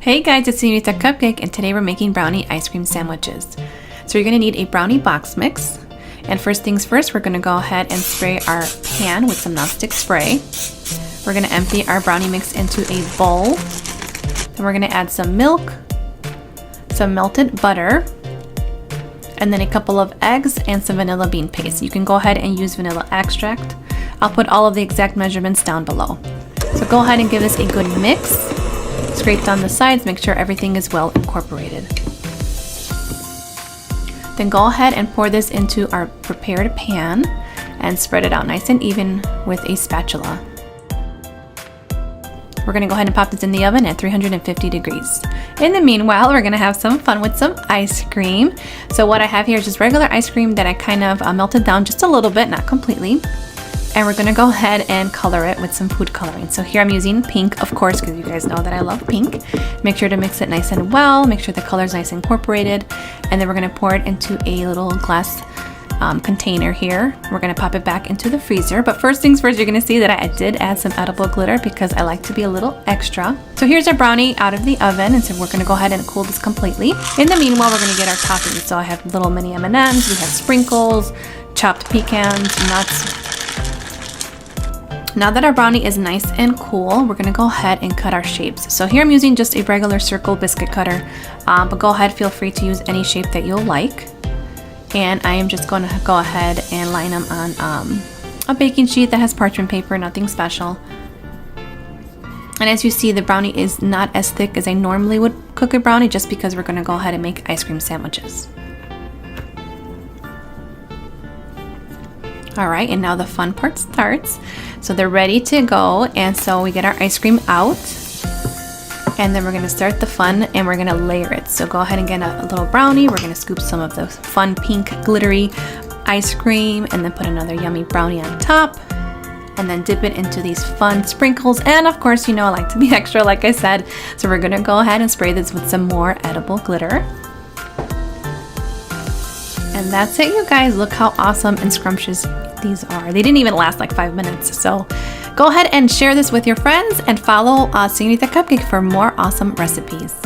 Hey guys, it's Señorita Cupcake, and today we're making brownie ice cream sandwiches. So you're gonna need a brownie box mix. And first things first, we're gonna go ahead and spray our pan with some nonstick spray. We're gonna empty our brownie mix into a bowl. Then we're gonna add some milk, some melted butter, and then a couple of eggs and some vanilla bean paste. You can go ahead and use vanilla extract. I'll put all of the exact measurements down below. So go ahead and give this a good mix. Scrape down the sides, make sure everything is well incorporated. Then go ahead and pour this into our prepared pan and spread it out nice and even with a spatula. We're gonna go ahead and pop this in the oven at 350 degrees. In the meanwhile, we're gonna have some fun with some ice cream. So what I have here is just regular ice cream that I kind of melted down just a little bit, not completely. And we're gonna go ahead and color it with some food coloring. So here I'm using pink, of course, because you guys know that I love pink. Make sure to mix it nice and well, make sure the color's nice and incorporated. And then we're gonna pour it into a little glass container here. We're gonna pop it back into the freezer. But first things first, you're gonna see that I did add some edible glitter because I like to be a little extra. So here's our brownie out of the oven, and so we're gonna go ahead and cool this completely. In the meanwhile, we're gonna get our toppings. So I have little mini M&Ms, we have sprinkles, chopped pecans, nuts. Now that our brownie is nice and cool, we're gonna go ahead and cut our shapes. So here I'm using just a regular circle biscuit cutter, but go ahead, feel free to use any shape that you'll like. And I am just gonna go ahead and line them on a baking sheet that has parchment paper, nothing special. And as you see, the brownie is not as thick as I normally would cook a brownie, just because we're gonna go ahead and make ice cream sandwiches. All right, and now the fun part starts. So they're ready to go, and so we get our ice cream out, and then we're gonna start the fun, and we're gonna layer it. So go ahead and get a little brownie. We're gonna scoop some of the fun pink glittery ice cream, and then put another yummy brownie on top, and then dip it into these fun sprinkles. And of course, you know I like to be extra, like I said, so we're gonna go ahead and spray this with some more edible glitter. And that's it, you guys. Look how awesome and scrumptious these are. They didn't even last like 5 minutes. So go ahead and share this with your friends, and follow Señorita Cupcake for more awesome recipes.